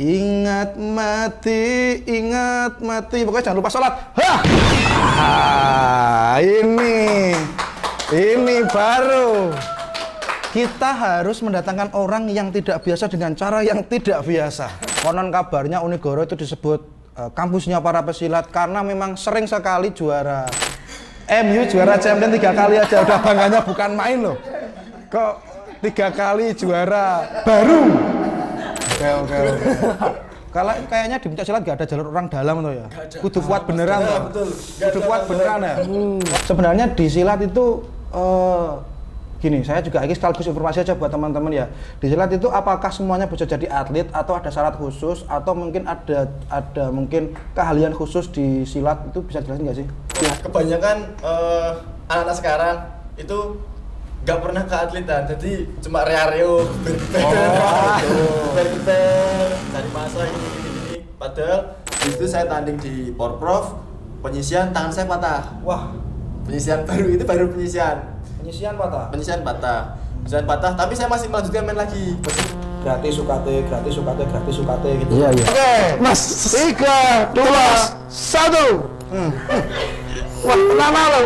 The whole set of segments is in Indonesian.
Ingat mati. Pokoknya jangan lupa sholat. Hah! Ini baru. Kita harus mendatangkan orang yang tidak biasa dengan cara yang tidak biasa. Konon kabarnya Unigoro itu disebut kampusnya para pesilat karena memang sering sekali juara. MU juara champion 3 kali aja udah bangganya bukan main loh. Kok 3 kali juara baru? Oke. Kalau kayaknya di pencak silat gak ada jalur orang dalam tuh ya. Kudu kuat beneran tuh. Kudu kuat beneran ya. Sebenarnya di silat itu gini, saya juga lagi sekaligus informasi aja buat teman-teman ya. Di silat itu apakah semuanya bisa jadi atlet atau ada syarat khusus atau mungkin ada mungkin keahlian khusus di silat itu bisa jelasin nggak sih? Kebanyakan anak-anak sekarang itu nggak pernah ke atletan, jadi cuma area-area bergetar, cari masa ini. Padahal itu saya tanding di Porprov, penyisian tangan saya patah. Wah, Penyisian baru itu baru penyisian. penyisian patah. Penyisian patah, tapi saya masih melanjutkan main lagi. Gratis UKT gitu. Iya. Oke, Mas, 3, 2, 1. wah, lama loh.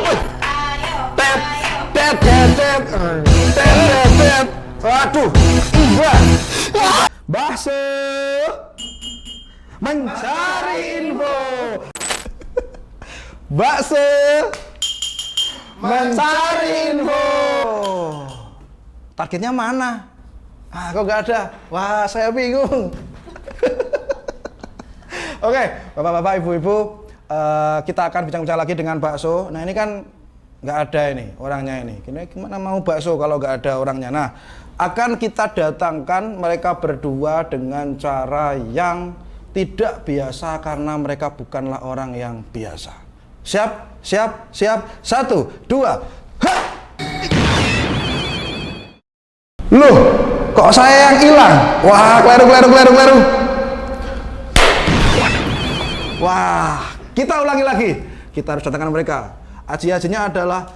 Tet. Waduh, Bakso mencari info. Bakso mencari info. Targetnya mana? Kok nggak ada? Wah, saya bingung. Oke, bapak-bapak, ibu-ibu, kita akan bincang-bincang lagi dengan Bakso. Nah, ini kan nggak ada ini orangnya ini. Gimana mau Bakso kalau nggak ada orangnya? Nah, akan kita datangkan mereka berdua dengan cara yang tidak biasa karena mereka bukanlah orang yang biasa. Siap. 1, 2. Loh, kok saya yang hilang? Wah, kleru. Wah, kita ulangi lagi. Kita harus datangkan mereka. Aji-ajinya adalah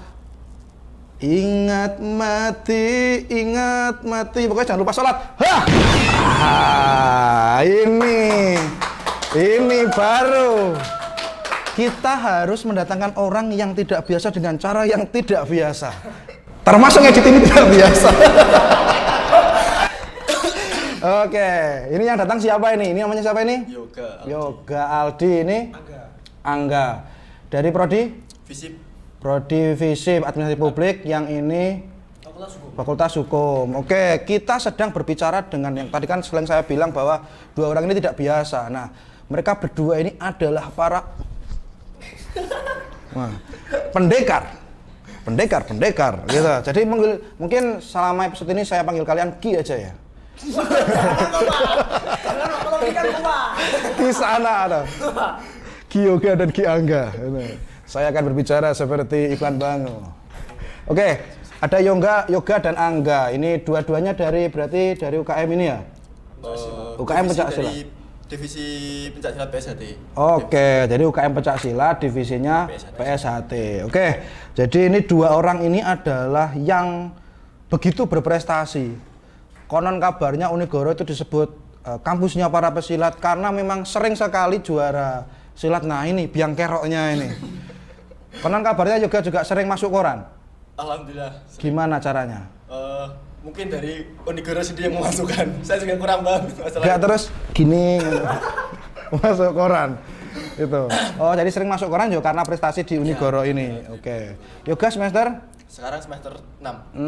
ingat mati. Pokoknya jangan lupa sholat. Hah! Ini baru. Kita harus mendatangkan orang yang tidak biasa dengan cara yang tidak biasa. Termasuk ngedit ini tidak biasa. Oke, ini yang datang siapa ini? Ini namanya siapa ini? Yoga Aldi. Ini Angga. Dari Prodi? Prodi Visip Administrasi Publik. Yang ini Fakultas Hukum. Oke, kita sedang berbicara dengan yang tadi kan selain saya bilang bahwa dua orang ini tidak biasa. Nah, mereka berdua ini adalah para pendekar gitu. Jadi mungkin selama episode ini saya panggil kalian Ki aja ya. Di sana ada Ki Yoga dan Ki Angga. Saya akan berbicara seperti iklan Bango. Oke, ada Yoga dan Angga. Ini dua-duanya berarti dari UKM ini ya? UKM Pencak Silat. Divisi Pencak Silat PSHT. Oke, jadi UKM Pencak Silat divisinya PSHT. Oke, jadi ini dua orang ini adalah yang begitu berprestasi. Konon kabarnya Unigoro itu disebut kampusnya para pesilat karena memang sering sekali juara silat. Nah, ini biang keroknya ini. Konon kabarnya juga sering masuk koran. Alhamdulillah. Gimana caranya? Mungkin dari Unigoro sendiri yang memasukkan. Saya juga kurang paham masalah. Enggak terus gini masuk koran. Itu. Oh, jadi sering masuk koran juga karena prestasi di Unigoro ini. Oke. Yoga semester? Sekarang semester 6.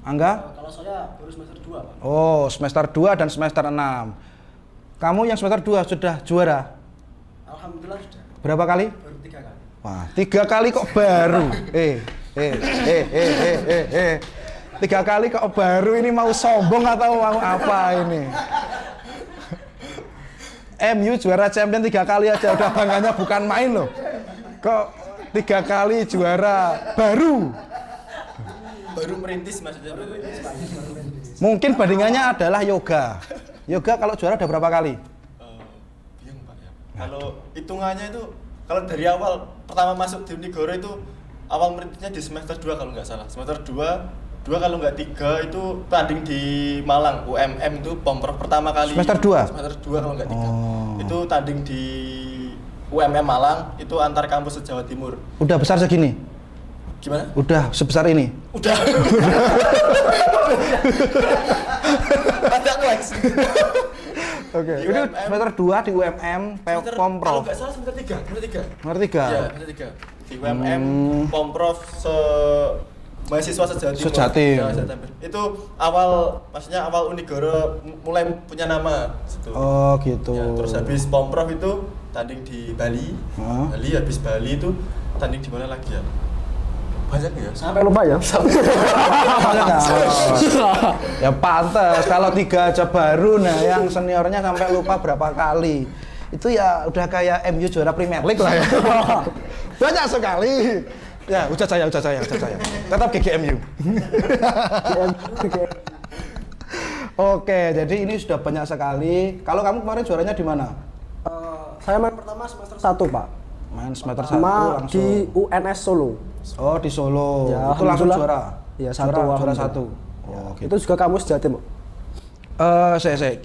Angga? Kalau saya baru semester 2, Pak. Oh, semester 2 dan semester 6. Kamu yang semester 2 sudah juara? Alhamdulillah sudah. Berapa kali? Baru 3 kali. Wah, 3 kali kok baru? 3 kali kok baru, ini mau sombong atau mau apa ini? MU juara champion 3 kali aja udah bangganya bukan main loh. Kok 3 kali juara baru? Baru merintis maksudnya. Mungkin bandingannya adalah Yoga. Yoga kalau juara udah berapa kali? Bingung Pak ya. Kalau hitungannya itu kalau dari awal pertama masuk di Unigoro itu awal merintisnya di semester 2 kalau nggak salah. Semester 2 2 kalau nggak 3 itu tanding di Malang UMM itu Pomprov pertama kali. Semester 2? Semester 2 kalau nggak 3. Oh. Itu tanding di UMM Malang itu antar kampus se-Jawa Timur. Udah besar segini? Gimana? Udah sebesar ini? Udah. Ada kelas. Oke. Di Ini UMM. semester 2 di UMM Kalau Pomprov. nggak salah semester 3, semester 3. Semester 3? Iya, semester 3. Di UMM Pomprov mahasiswa Sejatim. Sejatim. Ya, Sejatim. Itu maksudnya awal Unigoro mulai punya nama situ. Oh gitu. Ya, terus habis Pomprov itu tanding di Bali. Hah? Bali habis Bali itu tanding di mana lagi ya? Banyak ya? Sampai lupa ya. Ya pantes kalau 3 aja baru, nah yang seniornya sampai lupa berapa kali. Itu ya udah kayak MU juara Premier League lah ya. Banyak sekali. Ya, ucap saya. Tetap GGMU. Oke, jadi ini sudah banyak sekali. Kalau kamu kemarin juaranya di mana? Saya main pertama semester 1, Pak. Main semester 1 Sama langsung. di UNS Solo. Oh, di Solo. Ya, itu langsung alhamdulillah. juara. Iya, satu, Juara alhamdulillah. 1. Oh, gitu. Itu juga kampus Jatim, Pak.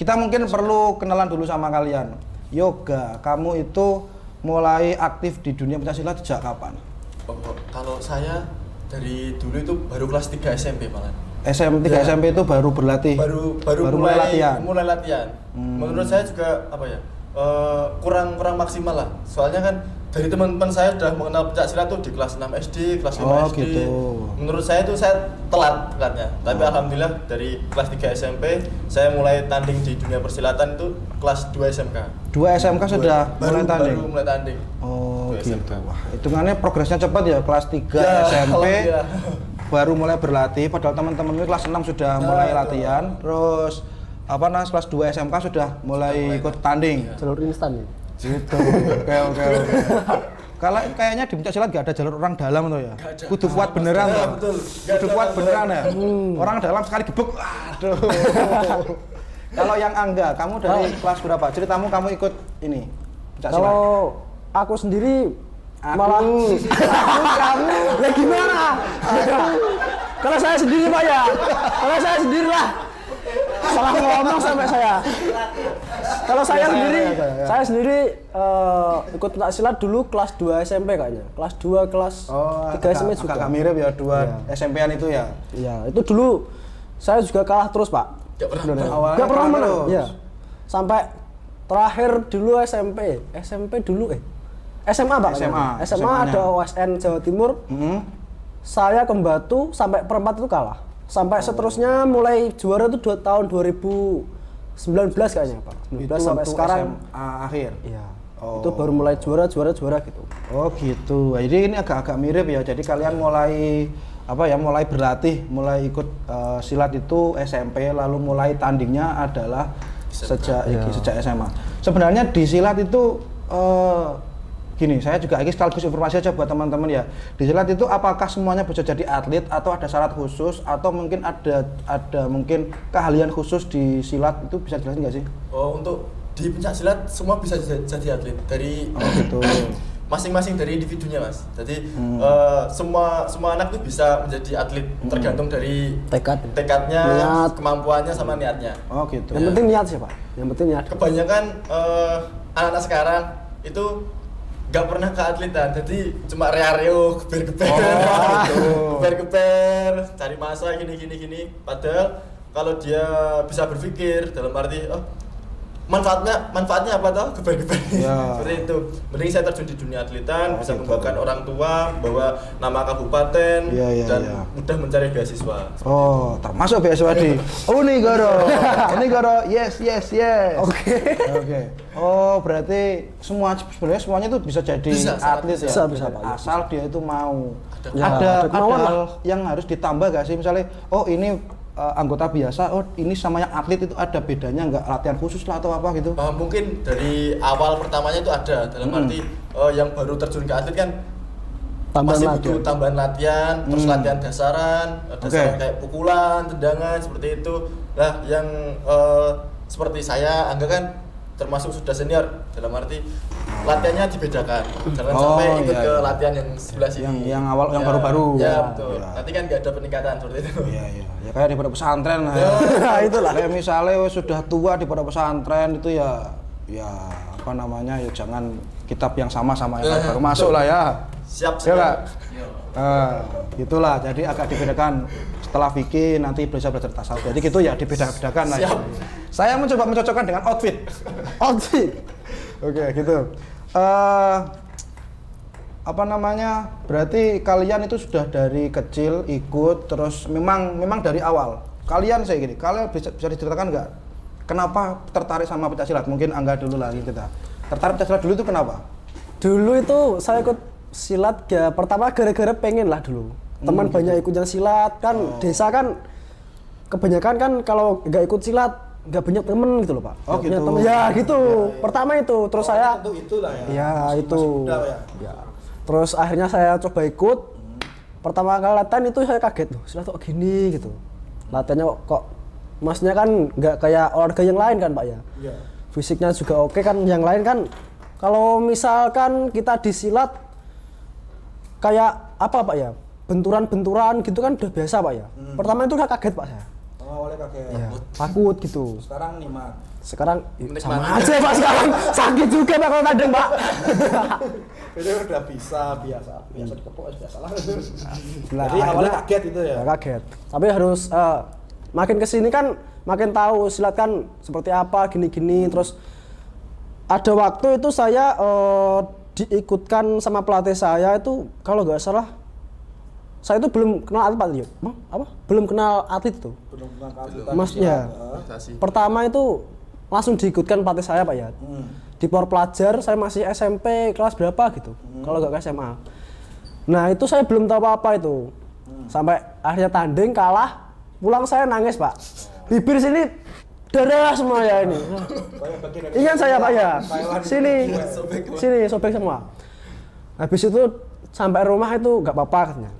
Kita mungkin perlu kenalan dulu sama kalian. Yoga, kamu itu mulai aktif di dunia pencaksilat sejak kapan? Oh, kalau saya dari dulu itu baru kelas 3 SMP malah. SMP Ya. SMP itu baru berlatih. Baru mulai latihan. Mulai latihan. Menurut saya juga apa ya? Kurang maksimal lah. Soalnya kan dari teman-teman saya sudah mengenal pencak silat tuh di kelas 6 SD, kelas 5 Oh, SD. gitu. Menurut saya itu saya telatnya. Tapi alhamdulillah dari kelas 3 SMP saya mulai tanding di dunia persilatan itu kelas 2 SMK. 2 SMK sudah mulai tanding. Baru mulai tanding. Oh, 2 gitu. SMK. Wah, hitungannya progresnya cepat ya, kelas 3 Ya, SMP alhamdulillah. baru mulai berlatih, padahal teman-teman ini kelas 6 sudah mulai itu. latihan. Terus kelas 2 SMK sudah mulai ikut tanding. Jalur instan ya. Gitu. Oke. Kalau kayaknya di pencaksilat gak ada jalur orang dalam tuh ya. Nggak ada. Kudu kuat beneran Ya, tuh. betul. Nggak Kudu ada kuat orang beneran ya. dalam. Orang dalam sekali gebuk, aduh. Kalau yang Angga, kamu dari kelas berapa? Ceritamu kamu ikut ini pencaksilat. Kalau aku sendiri Aku. malah kamu ya gimana? Kalau saya sendiri, Pak ya. Kalau saya sendiri lah. Salah ngomong sampai saya. Kalau saya sendiri ikut pencaksilat dulu kelas 2 SMP kayaknya. Kelas 2, kelas 3 SMP juga. Agak mirip ya, 2 Iya. SMP-an itu ya. Iya, itu dulu saya juga kalah terus, Pak. Gak pernah. Sebenarnya. Awalnya Nggak pernah kalah menang. terus. Iya. Sampai terakhir dulu SMP dulu SMA, Pak. SMA, SMA SMA-nya. ada OSN Jawa Timur. Saya ke Batu sampai perempat itu kalah. Sampai seterusnya mulai juara itu tahun 2019 kayaknya, Pak. 19 Itu sampai waktu sekarang. SMA akhir. Iya. Oh. Itu baru mulai juara gitu. Oh gitu. Jadi ini agak mirip ya. Jadi kalian mulai mulai berlatih, mulai ikut silat itu SMP, lalu mulai tandingnya adalah sejak SMA. Sebenarnya di silat itu gini, saya juga ini sekaligus informasi aja buat teman-teman ya. Di silat itu apakah semuanya bisa jadi atlet atau ada syarat khusus atau mungkin ada mungkin keahlian khusus di silat, itu bisa jelasin nggak sih? Oh, untuk di pencak silat semua bisa jadi atlet dari Gitu. masing-masing dari individunya, Mas. Jadi semua anak tuh bisa menjadi atlet tergantung dari tekadnya, Niat. kemampuannya sama niatnya. Oh gitu. Yang penting niat sih, Pak. Yang penting niat. Kebanyakan anak-anak sekarang itu nggak pernah keatletan, jadi cuma reo geber-geber, geber-geber, cari masa gini. Padahal kalau dia bisa berpikir dalam arti manfaatnya apa toh geber-geber Ya. seperti itu. Mending saya terjun di dunia atletan, bisa membanggakan orang tua, bawa nama kabupaten, dan mudah mencari beasiswa. Oh, termasuk beasiswa di Unigoro. Unigoro, yes. Oke. Oh, berarti sebenarnya semuanya itu bisa jadi Bisa, atlet ya. bisa, Pak. Asal dia itu mau. Ya, Ada ada kemauan hal yang harus ditambah gak sih? Misalnya, oh ini anggota biasa, oh ini sama yang atlet itu ada bedanya nggak, latihan khusus lah atau apa gitu? Mungkin dari awal pertamanya itu ada dalam arti yang baru terjun ke atlet kan masih butuh tambahan latihan, terus latihan dasaran kayak pukulan, tendangan seperti itu. Nah, yang seperti saya, Angga kan termasuk sudah senior, dalam arti latihannya dibedakan. Jangan sampai ikut ke latihan yang sebelah sini. Yang awal, yang baru-baru. Ya, betul. Nanti kan nggak ada peningkatan seperti itu. Iya. Ya kayak di pondok pesantren lah. Nah, itulah. Kayak misalnya sudah tua di pondok pesantren itu ya apa namanya ya jangan kitab yang sama yang baru masuk lah ya. Siap. Ya Kak? Itulah jadi agak dibedakan setelah fikih nanti belajar tasawuf. Jadi gitu ya dibedakan lah. Ya. Saya mencoba mencocokkan dengan outfit. Oke, gitu. Apa namanya? Berarti kalian itu sudah dari kecil ikut terus memang dari awal. Kalian bisa diceritakan nggak? Kenapa tertarik sama pencaksilat? Mungkin Angga dulu lagi kita. Tertarik pencaksilat dulu itu kenapa? Dulu itu saya ikut silat ya pertama gara-gara pengen lah dulu. Teman banyak ikut yang silat kan desa kan kebanyakan kan kalau nggak ikut silat nggak banyak temen gitu loh Pak. Oh gitu. Ya gitu. Pertama itu terus saya Tentu itulah ya. Ya itu. Masih muda ya. Terus akhirnya saya coba ikut. Pertama kali latihan itu saya kaget loh, silat kok gini gitu. Latihannya kok maksudnya kan nggak kayak olahraga yang lain kan Pak ya. Iya. Fisiknya juga oke kan, yang lain kan kalau misalkan kita disilat kayak apa Pak ya? Benturan-benturan gitu kan udah biasa Pak ya. Pertama itu udah kaget Pak saya. Oh, awalnya kaget. Ya, takut gitu. Sekarang nikmat. Sekarang Menikmati. sama aja Pak sekarang. Sakit juga Pak kalau kadang Pak. Itu udah bisa biasa dikepuk biasa lah. Nah, Jadi awalnya kaget itu ya. Ya, kaget. Tapi harus makin kesini kan makin tahu silat kan seperti apa gini-gini. Terus ada waktu itu saya diikutkan sama pelatih saya itu kalau nggak salah saya itu belum kenal atlet Pak ya. Apa? Belum kenal atlet itu. Belum Mas ya. Pertama itu langsung diikutkan pelatih saya Pak ya. Di Por Pelajar saya masih SMP kelas berapa gitu. Kalau nggak ke SMA. Nah, itu saya belum tahu apa-apa itu. Sampai akhirnya tanding kalah, pulang saya nangis, Pak. Bibir sini darah semua ya ini. Ingat saya Pak ya. Sini sobek semua. Habis itu sampai rumah itu nggak apa-apa katanya.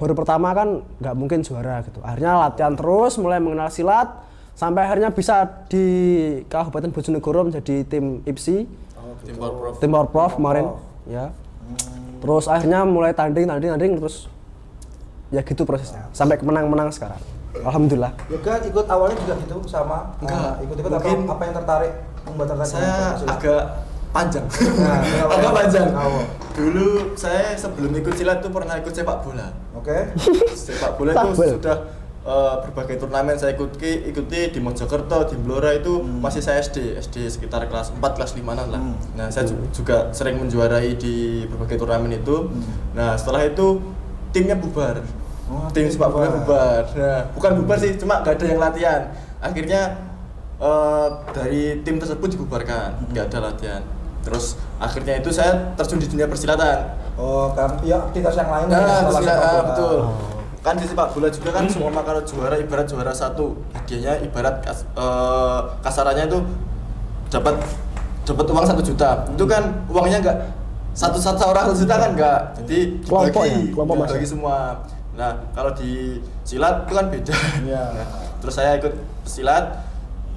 Baru pertama kan nggak mungkin juara gitu. Akhirnya latihan terus, mulai mengenal silat, sampai akhirnya bisa di Kabupaten Bojonegoro menjadi tim IPSI, tim Power Prof kemarin, ya. Terus akhirnya mulai tanding terus ya gitu prosesnya, sampai menang sekarang. Alhamdulillah. Yoga ikut awalnya juga gitu sama? Ikut-ikut apa yang tertarik? Membuat tertarik? Saya agak panjang. Agak panjang. Dulu saya sebelum ikut silat tuh pernah ikut sepak bola. Oke. Sepak bola itu sudah berbagai turnamen saya ikuti di Mojokerto, di Blora itu masih saya SD sekitar kelas 4, kelas 5-an lah. Nah, saya juga sering menjuarai di berbagai turnamen itu. Nah, setelah itu timnya bubar. Tim sepak bola bubar. Nah, bukan bubar sih, cuma gak ada yang latihan. Akhirnya dari tim tersebut dibubarkan, nggak ada latihan. Terus akhirnya itu saya terjun di dunia persilatan. Oh, kan ya aktivitas yang lain. Betul. Kan di sepak bola juga kan semua kalau juara ibarat juara satu, hadiahnya ibarat kasarannya itu dapat uang 1 juta. Itu kan uangnya enggak satu orang 1 juta kan enggak. Jadi dibagi semua. Nah, kalau di silat itu kan beda. Iya. Nah, terus saya ikut silat.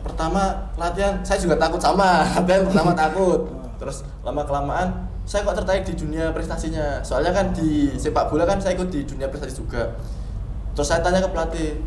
Pertama latihan saya juga takut sama. Latihan pertama takut. Terus lama-kelamaan saya kok tertarik di dunia prestasinya. Soalnya kan di sepak bola kan saya ikut di dunia prestasi juga. Terus saya tanya ke pelatih,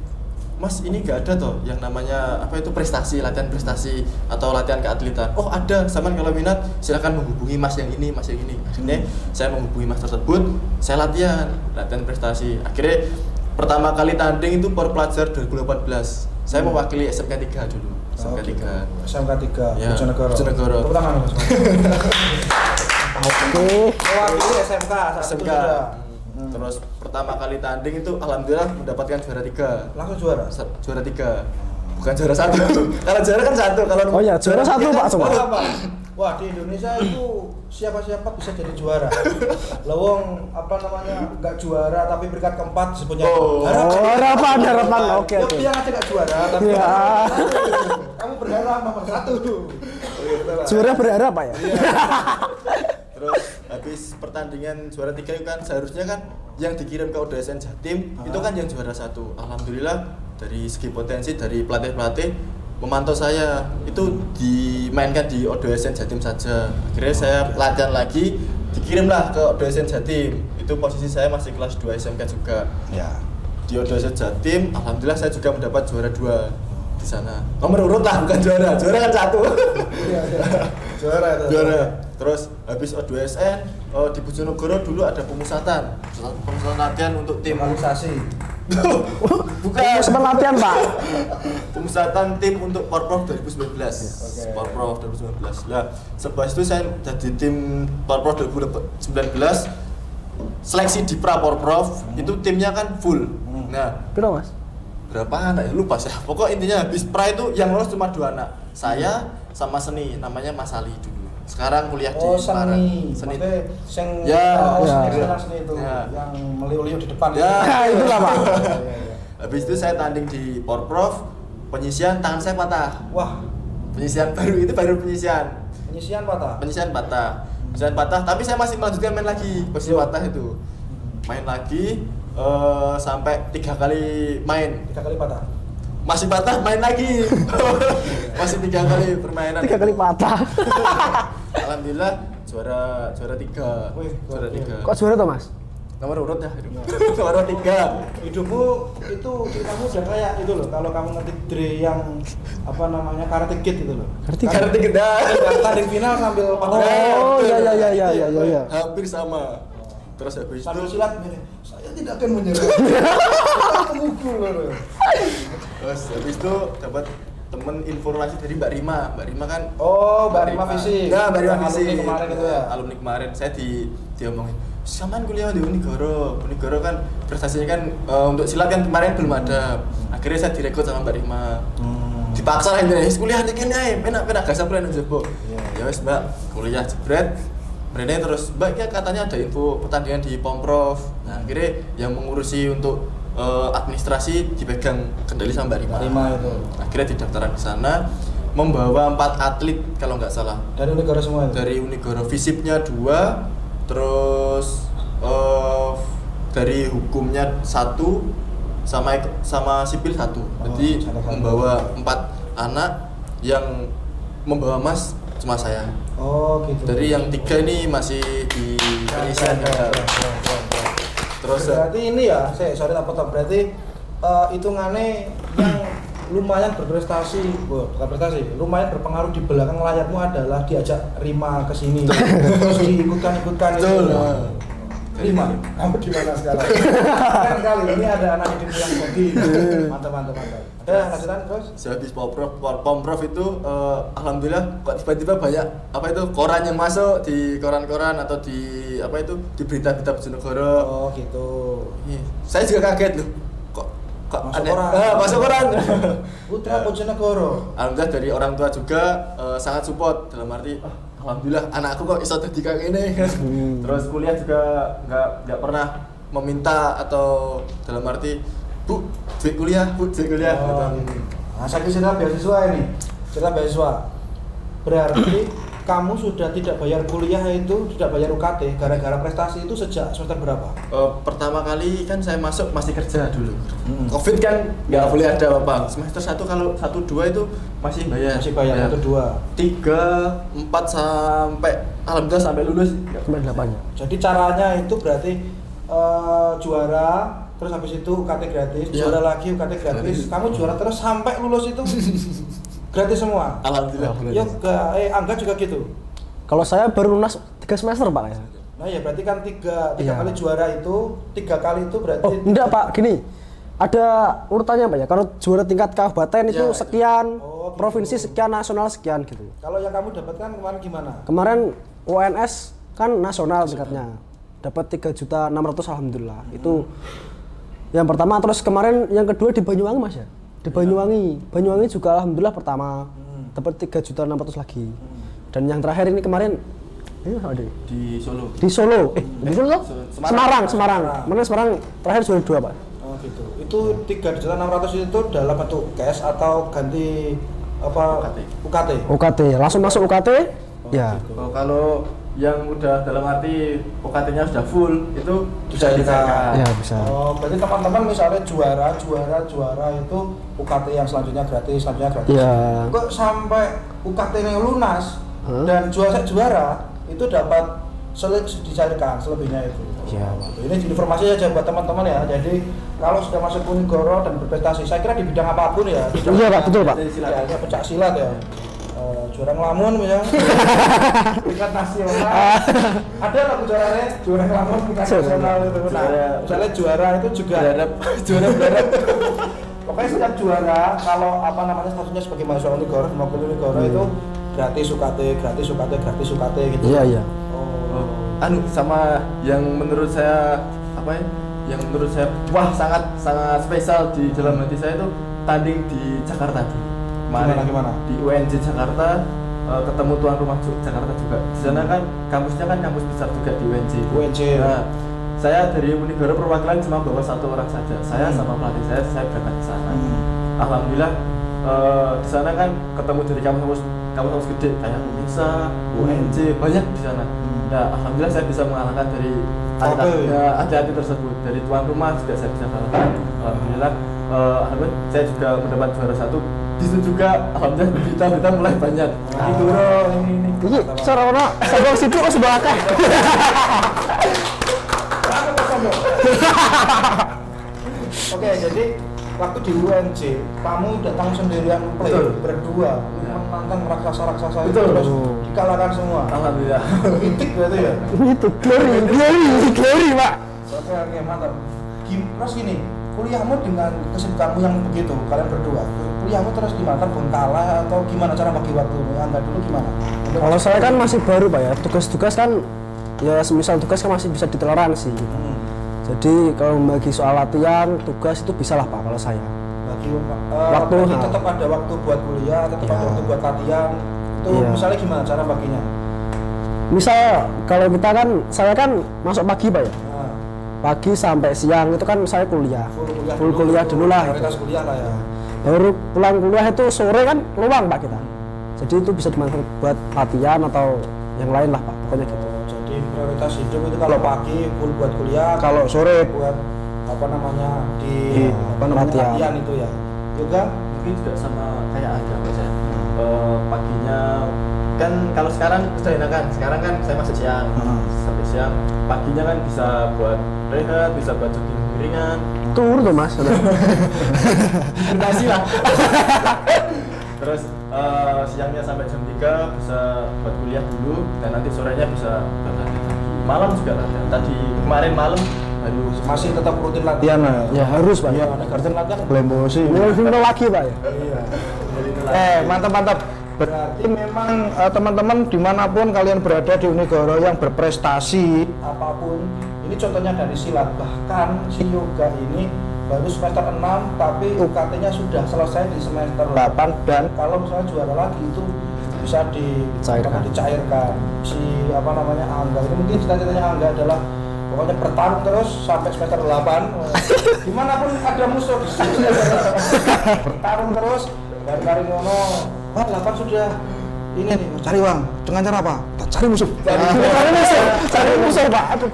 Mas ini gak ada toh yang namanya apa itu prestasi, latihan prestasi atau latihan keatletan? Oh ada, Saman kalau minat silakan menghubungi Mas yang ini, Mas yang ini. Akhirnya saya menghubungi Mas tersebut, saya latihan prestasi. Akhirnya pertama kali tanding itu Por Pelajar 2018. Saya mewakili SMK 3 dulu. SMK 3. SMK 3 Ya, Bojonegoro. Tepuk tangan Mas. Oke. Mewakili SMK. Terus pertama kali tanding itu alhamdulillah mendapatkan juara 3. Langsung juara. Juara 3. Bukan juara 1. Kalau juara kan 1, kalau Oh ya, juara 1 Pak semua. Wah, di Indonesia itu siapa-siapa bisa jadi juara. Lawang apa namanya? Enggak juara tapi peringkat keempat disebutnya. Harapan. Oke. Yang aja enggak juara tapi ya. Kamu berharap nomor 1. Juara berharap Pak ya. Terus habis pertandingan juara 3 itu kan seharusnya kan yang dikirim ke ODSN Jatim itu kan yang juara 1. Alhamdulillah dari segi potensi dari pelatih memantau saya itu di dimainkan di Odoesen Jatim saja. Akhirnya saya latihan lagi, dikirimlah ke Odoesen Jatim. Itu posisi saya masih kelas 2 SMK juga. Ya. Di Odoesen Jatim, alhamdulillah saya juga mendapat juara 2 di sana. Nomor urut lah, bukan juara. Juara kan 1. Juara itu. Juara. Terus habis O2SN di Bojonegoro dulu ada pemusatan latihan untuk tim Organisasi. bukan Sempat latihan, Pak. pemusatan tim untuk Porprov 2019. Porprov 2019. Lah, setelah itu saya jadi tim Porprov 2019. Seleksi di Pra Porprov itu timnya kan full. Nah, Piro, Mas? berapa anak ya lupa saya. Pokok intinya habis Pra itu yang lolos cuma 2 anak. Saya sama Seni, namanya Mas Ali dulu. Sekarang kuliah di Semarang. Seni. Sing Ya, seni itu ya. yang meliu-liu di depan. Ya. Itulah, Pak. Habis itu saya tanding di Porprov, penyisian tangan saya patah. Wah, Penyisian baru penyisian. penyisian patah. Penyisian patah, tapi saya masih melanjutkan main lagi posisi patah itu. Main lagi sampai 3 kali main. 3 kali patah. Masih patah, main lagi. Masih 3 kali permainan. 3 kali patah. Alhamdulillah juara 3. Wih, Juara 3. Kok juara tuh, Mas? Nomor urut ya. Nomor 3. Hidupmu itu ceritamu udah kayak itu loh. Kalau kamu ngetik Dre yang apa namanya Karate Kid itu loh. Karena gede. Tanding final sambil patah. Oh, iya. Hampir sama. Terus habis Sambil itu silat gini, saya tidak akan menyerah. Aku mukul loh. terus habis itu dapat temen informasi dari Mbak Rima. Mbak Rima kan Mbak Rima Fisik. Nah, Mbak Rima Yang Fisik. alumni kemarin itu ya. Alumni kemarin saya diomongin, "Samaan kuliah di Unigoro." Unigoro kan prestasinya kan untuk silat kan kemarin belum ada. Akhirnya saya direkrut sama Mbak Rima. Dipaksa lah ini, kuliah di kene ae, penak gak sampean nang jebo. Ya wes Mbak, kuliah jebret. Mereka terus, Mbak ya katanya ada info pertandingan di Pomprov. Nah, akhirnya yang mengurusi untuk administrasi dipegang kendali sama Mbak Rima. Rima itu. Akhirnya didaftarkan ke sana, membawa 4 atlet kalau nggak salah. Dari negara semua itu. Dari Unigoro, Visipnya 2, terus dari hukumnya 1, sama sipil 1. Jadi satu. membawa 4 anak, yang membawa emas cuma saya. Oh gitu. Dari yang 3 ini masih di penyisian. Terus Berarti ini ya, sorry tak potong. Berarti hitungannya yang lumayan berprestasi, bukan prestasi, lumayan berpengaruh di belakang layarmu adalah diajak Rima ke sini. Terus diikutkan itu. Betul. Rima, kamu di mana sekarang? Keren kali, ini ada anak hidupmu yang jadi. Mantap. Ada lanjutan terus? sehabis Pomprov itu alhamdulillah kok tiba-tiba banyak apa itu koran yang masuk di koran-koran atau di apa itu di berita-berita Bojonegoro. Oh gitu. Saya juga kaget loh. Kok Masuk ada koran. masuk koran. Putra Bojonegoro. Alhamdulillah dari orang tua juga sangat support dalam arti alhamdulillah anakku kok iso dadi kayak gini. Terus kuliah juga nggak pernah meminta atau dalam arti Bu, duit kuliah. Oh, gitu. Nah, saya cerita beasiswa ini. Cerita beasiswa. Berarti kamu sudah tidak bayar kuliah itu, tidak bayar UKT gara-gara prestasi itu sejak semester berapa? Pertama kali kan saya masuk masih kerja dulu. Covid kan nggak boleh ada apa. Semester 1 kalau 1-2 itu masih bayar. Masih bayar 1-2. 3, 4 sampai alhamdulillah sampai lulus. Sampai 8 ya. Jadi caranya itu berarti juara, terus habis itu UKT gratis, Ya. juara lagi UKT gratis. Kamu juara terus sampai lulus itu gratis semua. Alhamdulillah. Ya Angga juga gitu. Kalau saya baru lunas 3 semester, Pak ya. Nah ya berarti kan tiga Iya. kali juara itu, 3 kali itu berarti. Oh, enggak, Pak. Gini. Ada urutannya, Pak ya. Kalau juara tingkat kabupaten itu Ya. sekian, Oh, gitu. provinsi sekian, nasional sekian gitu. Kalau yang kamu dapatkan kemarin gimana? Kemarin UNS kan nasional tingkatnya. Dapat 3.600.000 alhamdulillah. Itu yang pertama, terus kemarin yang kedua di Banyuwangi, Mas ya. Di Banyuwangi. Banyuwangi juga alhamdulillah pertama. Dapat 3.600.000 lagi. Dan yang terakhir ini kemarin ini apa deh? Di Solo. Di Solo. Di Solo? Semarang. Semarang. Mana Semarang terakhir juara 2, Pak. Oh gitu. Itu 3.600.000 itu dalam bentuk cash atau ganti apa? UKT. UKT. Langsung masuk UKT. Ya. Oh, kalau yang udah dalam arti UKT-nya sudah full itu Bisa dicairkan. Ya, bisa. Oh, berarti teman-teman misalnya juara itu UKT yang selanjutnya gratis. Ya. Kok sampai UKT-nya lunas dan juara itu dapat dicairkan selebihnya itu. Iya. Ini informasi aja buat teman-teman ya. Jadi kalau sudah masuk Unigoro dan berprestasi, saya kira di bidang apapun ya. Iya Pak, betul Pak. Ya, pencak silat ya. Juara ngelamun misalnya. Tingkat nasional. Ada lah juaranya, juara ngelamun tingkat nasional itu. Nah, misalnya juara itu juga juara berharap. Pokoknya setiap juara kalau apa namanya statusnya sebagai mahasiswa Unigoro, maupun Unigoro itu gratis UKT gitu. Iya. Anu sama yang menurut saya apa ya? Yang menurut saya wah sangat spesial di dalam hati saya itu tanding di Jakarta. Gimana? Di UNJ Jakarta ketemu tuan rumah Jakarta juga. Di sana kan kampusnya kan kampus besar juga di UNJ. Nah, saya dari Unigoro perwakilan cuma bawa 1 orang saja. Saya sama pelatih saya berangkat ke sana. Alhamdulillah di sana kan ketemu dari kampus gede kayak UNISA, UNJ banyak di sana. Ya, alhamdulillah saya bisa mengalahkan dari atlet tersebut. Dari tuan rumah juga saya bisa kalahkan. Alhamdulillah, saya juga mendapat juara 1. Di situ juga alhamdulillah berita mulai banyak. Unigoro ini. Iki sarana sabang situ kok sebelah akeh. Oke, jadi waktu di UNJ, kamu datang sendirian play berdua menantang raksasa-raksasa itu Betul. terus dikalahkan semua. Alhamdulillah. Mitik berarti ya. Itu glory Pak. Oke, mantap. Terus gini, kuliahmu dengan kesibukanmu yang begitu, kalian berdua, kuliahmu terus gimana? Terbengkalai atau gimana cara bagi waktumu? Anda dulu gimana? Kalau saya kan masih baru Pak ya, tugas-tugas kan ya semisal tugas kan masih bisa ditoleransi. Jadi kalau bagi soal latihan, tugas itu bisa lah Pak kalau saya. Bagi Waktu, berarti tetap ada waktu buat kuliah, tetap ada waktu buat latihan. Itu misalnya gimana cara baginya? Misal kalau kita kan, saya kan masuk pagi Pak ya. Nah, Pagi sampai siang itu kan saya kuliah. Full kuliah dulu lah. Prioritas kuliah lah ya. Baru pulang kuliah itu sore kan luang Pak kita. Jadi itu bisa dimanfaatkan buat latihan atau yang lain lah Pak, pokoknya gitu. Jadi prioritas hidup itu kalau pagi full buat kuliah, kalau sore buat apa namanya di latihan itu ya. Yoga Mungkin juga sama kayak Anda Mas ya. Paginya kan kalau sekarang sudah enakan. Sekarang kan saya masih siang. Sampai siang. Paginya kan bisa buat rehat, bisa buat jogging ringan. Tur tuh Mas. Berdasi lah. Terus siangnya sampai jam 3 bisa buat kuliah dulu dan nanti sorenya bisa buat latihan lagi. Malam juga latihan. Tadi kemarin malam baru masih tetap rutin latihan Ya harus Pak. Iya, rutin latihan blembosi. Mulai lagi Pak ya. Iya. Mantap. Berarti memang teman-teman dimanapun kalian berada di Unigoro yang berprestasi apapun, ini contohnya dari silat, bahkan si Yoga ini baru semester 6 tapi UKT-nya sudah selesai di semester 8 dan kalau misalnya juara lagi itu bisa dicairkan. Si apa namanya Angga ini mungkin cita-citanya Angga adalah pokoknya bertarung terus sampai semester 8 dimanapun ada musuh bertarung terus dan Karimono 8 sudah ini nih cari uang dengan cara apa? Cari musuh Cari musuh Pak. Aduh.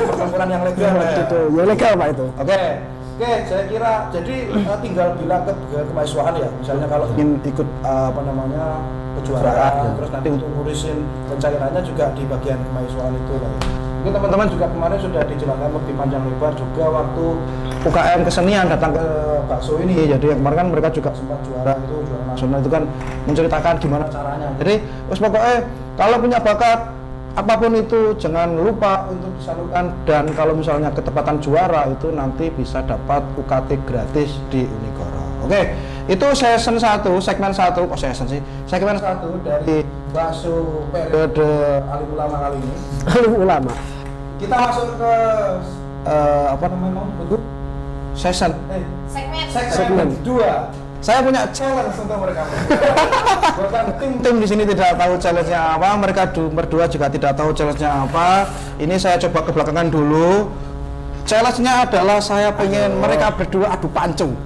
pertempuran yang legal Ya legal Pak itu. Oke, saya kira jadi tinggal bilang ke kemahasiswaan ya. Misalnya kalau ingin ikut apa namanya kejuaraan, terus nanti untuk ngurusin pencairannya juga di bagian kemahasiswaan itu lah ya. Mungkin teman-teman juga kemarin sudah dijelaskan lebih panjang lebar juga waktu UKM kesenian datang ke bakso ini. Jadi yang kemarin kan mereka juga sempat juara nasional itu kan menceritakan gimana caranya. Jadi pokoknya kalau punya bakat apapun itu jangan lupa untuk disalurkan dan kalau misalnya ketepatan juara itu nanti bisa dapat UKT gratis di Unigoro. Oke, itu segmen 1 dari bakso periode alim ulama kali ini. Alim ulama. Kita masuk ke apa namanya segmen 2. Saya punya challenge untuk mereka. Bukan tim di sini tidak tahu challenge-nya apa, mereka berdua juga tidak tahu challenge-nya apa. Ini saya coba kebelakangan dulu. Challenge-nya adalah saya pengen mereka berdua adu pancung.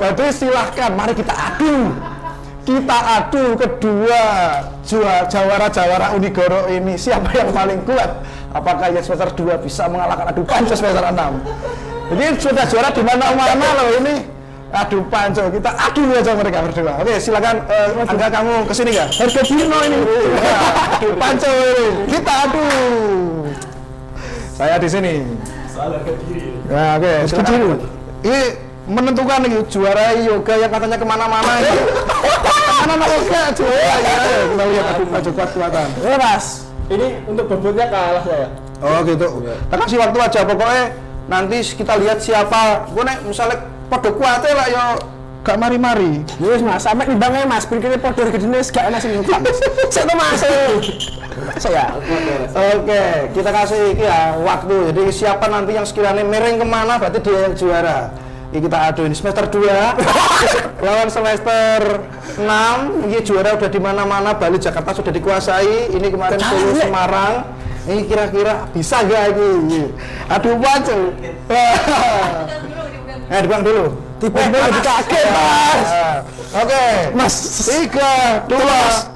Jadi silahkan, mari kita adu. Kita adu kedua jawara-jawara Unigoro ini siapa yang paling kuat Apakah yang semester 2 bisa mengalahkan adu panco semester 6? Ini sudah juara di mana-mana loh ini. Adu panco, kita adu aja mereka berdua. Oke, silakan Angga kamu kesini nggak? Harga Birno ini. Adu panco ini. Kita adu. Saya di sini. Soal harga diri. Ya, oke, silakan. Ini menentukan nih juara yoga yang katanya kemana-mana ini. Kemana yoga juara ya. Kita lihat adu panco kuat-kuatan. Mas, ini untuk bobotnya kalah saya. Oh gitu. Kita kasih waktu aja pokoknya nanti kita lihat siapa. Gue nek misalnya podo kuatnya lah yo gak mari-mari. Yes mas, sampai nimbangnya mas, pikirnya podo gedene gak enak sing nyumbang. Saya mas. Saya. Oke, kita kasih ya waktu. Jadi siapa nanti yang sekiranya miring kemana berarti dia yang juara. Ini kita adu ini semester 2 lawan semester 6. Ini juara udah di mana-mana, Bali Jakarta sudah dikuasai. Ini kemarin Solo Semarang. Ini kira-kira bisa gak ini? Adu panco. Dipegang dulu. Tiba-tiba jadi kaget mas. Oke, Mas, 3, 2,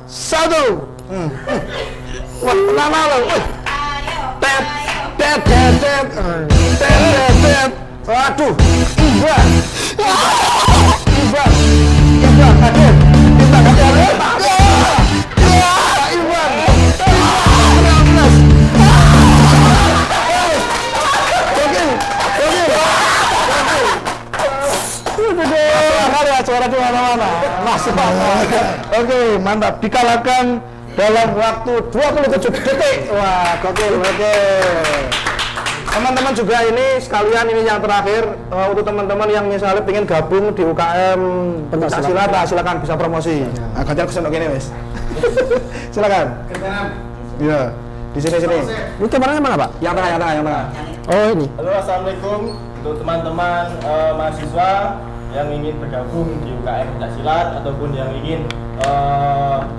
1. Wah, lama loh. Tet, tet, tet, tet, tet, tet, tet. Waduh, imbang. Imbang. Imbang, hadir. Imbang, hadir. Imbang. Suara di mana-mana. Masuk. Oke, mantap. Dikalahkan dalam waktu 27 detik. Wah, gokil. Oke. Teman-teman juga ini sekalian ini yang terakhir untuk teman-teman yang misalnya pengen gabung di UKM Pencaksilat, silakan bisa promosi. Nah, gantian kesana gini, Mas. Silakan. Iya. Di sini. Ini kameranya mana pak? Yang tengah. Oh ini. Halo, assalamualaikum untuk teman-teman mahasiswa yang ingin bergabung di UKM Pencaksilat ataupun yang ingin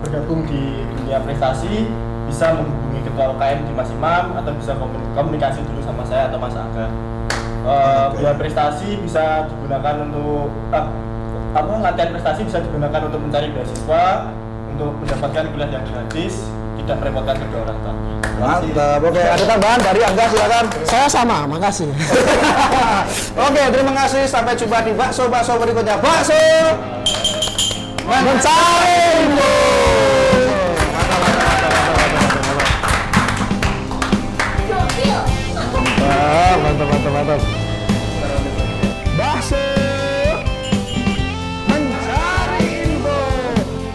bergabung di dunia prestasi, bisa menghubungi ketua UKM di Mas Imam atau bisa komunikasi dulu sama saya atau Mas Aga. Biar prestasi bisa digunakan untuk latihan prestasi bisa digunakan untuk mencari beasiswa, untuk mendapatkan kuliah yang gratis, tidak merepotkan kedua orang tua. Mantap. Oke, ada tambahan dari Angga, silakan. Saya sama, makasih. Oke, terima kasih. Sampai jumpa di bakso berikutnya. Bakso Mencari mantap.